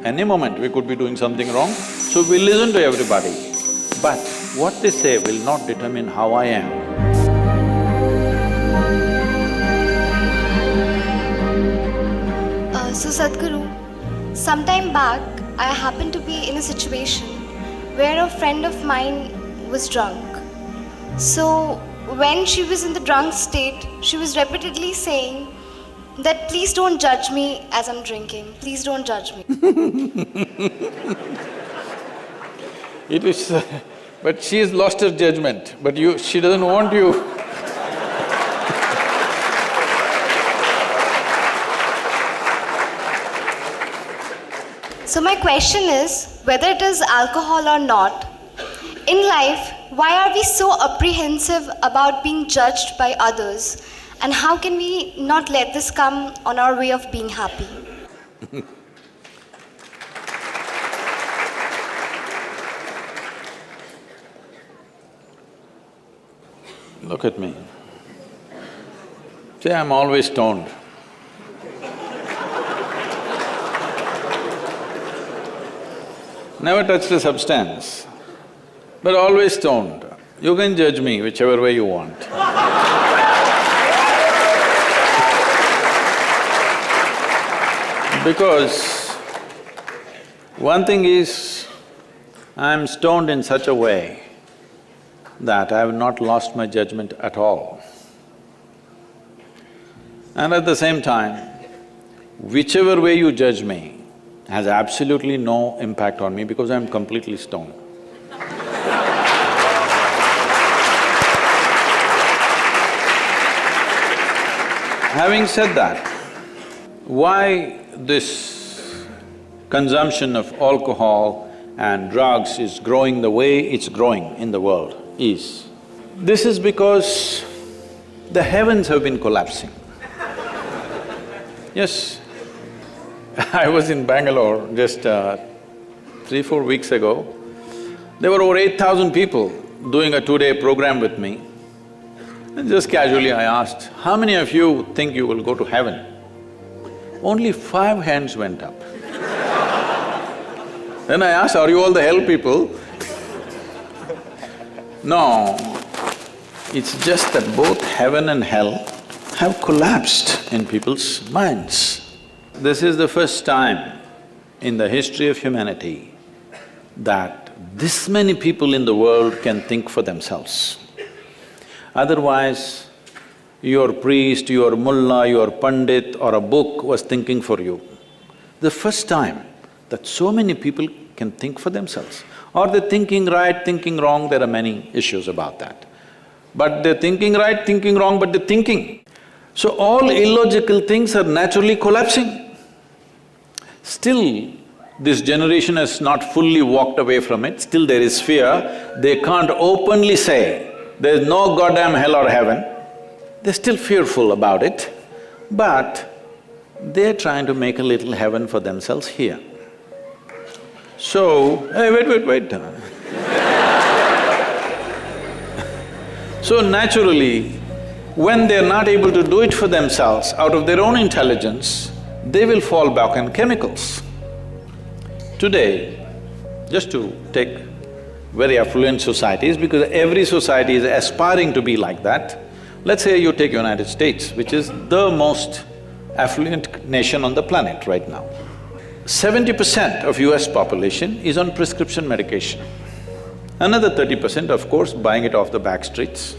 Any moment we could be doing something wrong, so we listen to everybody. But what they say will not determine how I am. So Sadhguru, sometime back I happened to be in a situation where a friend of mine was drunk. So when she was in the drunk state, she was repeatedly saying that please don't judge me as I'm drinking, please don't judge me. It is… but she has lost her judgment, but she doesn't want you. So my question is, whether it is alcohol or not, in life, why are we so apprehensive about being judged by others? And how can we not let this come on our way of being happy? Look at me. See, I'm always stoned. Never touched a substance, but always stoned. You can judge me whichever way you want. Because one thing is, I'm stoned in such a way that I have not lost my judgment at all. And at the same time, whichever way you judge me has absolutely no impact on me because I'm completely stoned. Having said that, why this consumption of alcohol and drugs is growing the way it's growing in the world is, this is because the heavens have been collapsing. Yes, I was in Bangalore just 3-4 weeks ago. There were over 8,000 people doing a 2-day program with me. And just casually I asked, how many of you think you will go to heaven? Only 5 hands went up. Then I asked, are you all the hell people? No, it's just that both heaven and hell have collapsed in people's minds. This is the first time in the history of humanity that this many people in the world can think for themselves. Otherwise, your priest, your mullah, your pandit or a book was thinking for you. The first time that so many people can think for themselves. Are they thinking right, thinking wrong? There are many issues about that. But they're thinking right, thinking wrong, but they're thinking. So all illogical things are naturally collapsing. Still, this generation has not fully walked away from it, still there is fear. They can't openly say, there's no goddamn hell or heaven. They're still fearful about it, but they're trying to make a little heaven for themselves here. So, hey, wait. So naturally, when they're not able to do it for themselves out of their own intelligence, they will fall back on chemicals. Today, just to take very affluent societies, because every society is aspiring to be like that. Let's say you take United States, which is the most affluent nation on the planet right now. 70% of US population is on prescription medication. Another 30%, of course, buying it off the back streets.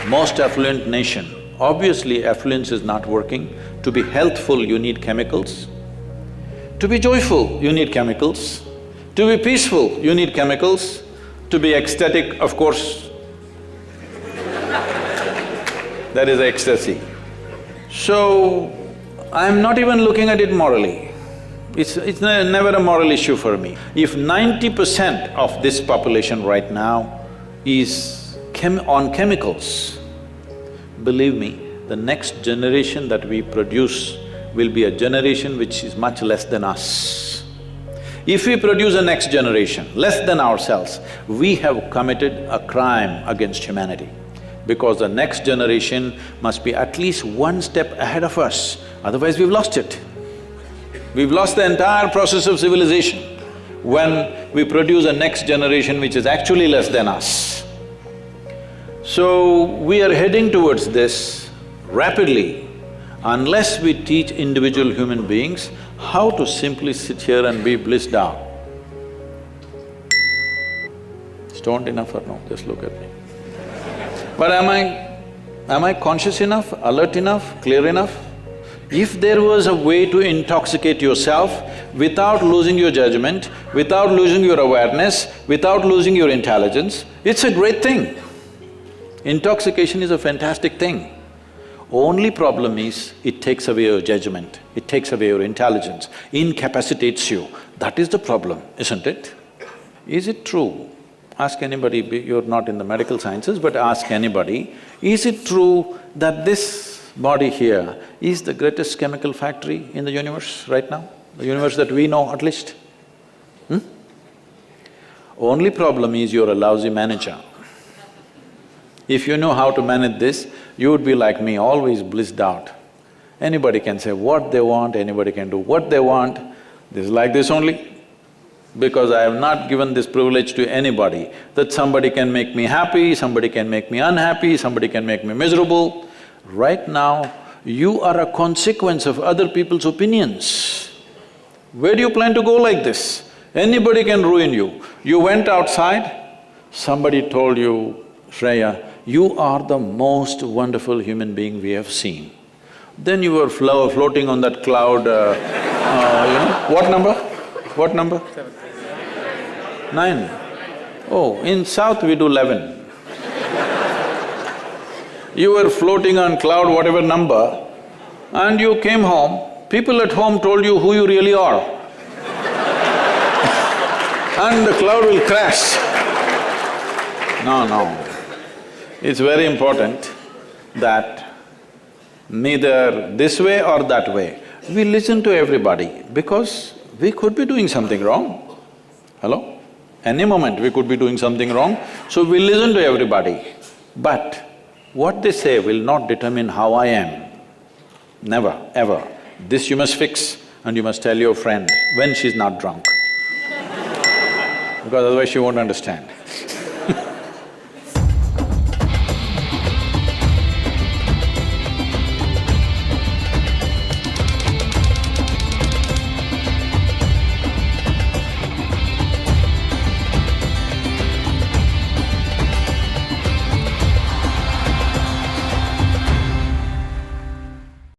Most affluent nation, obviously affluence is not working. To be healthful, you need chemicals. To be joyful, you need chemicals. To be peaceful, you need chemicals. To be ecstatic, of course, that is ecstasy. So, I'm not even looking at it morally. It's never a moral issue for me. If 90% of this population right now is on chemicals, believe me, the next generation that we produce will be a generation which is much less than us. If we produce a next generation less than ourselves, we have committed a crime against humanity. Because the next generation must be at least one step ahead of us, otherwise we've lost it. We've lost the entire process of civilization when we produce a next generation which is actually less than us. So, we are heading towards this rapidly unless we teach individual human beings how to simply sit here and be blissed out. Stoned enough or no? Just look at me. But am I conscious enough, alert enough, clear enough? If there was a way to intoxicate yourself without losing your judgment, without losing your awareness, without losing your intelligence, it's a great thing. Intoxication is a fantastic thing. Only problem is, it takes away your judgment, it takes away your intelligence, incapacitates you. That is the problem, isn't it? Is it true? Ask anybody, you're not in the medical sciences, but ask anybody, is it true that this body here is the greatest chemical factory in the universe right now? The universe that we know at least? Only problem is you're a lousy manager. If you know how to manage this, you would be like me, always blissed out. Anybody can say what they want, anybody can do what they want. This is like this only. Because I have not given this privilege to anybody, that somebody can make me happy, somebody can make me unhappy, somebody can make me miserable. Right now, you are a consequence of other people's opinions. Where do you plan to go like this? Anybody can ruin you. You went outside, somebody told you, Shreya, you are the most wonderful human being we have seen. Then you were floating on that cloud, what number? What number? 9. Oh, in South we do 11. You were floating on cloud whatever number and you came home, people at home told you who you really are. And the cloud will crash. No. It's very important that neither this way or that way, we listen to everybody because we could be doing something wrong. Hello? Any moment we could be doing something wrong, so we listen to everybody. But what they say will not determine how I am. Never, ever. This you must fix and you must tell your friend when she's not drunk. Because otherwise she won't understand.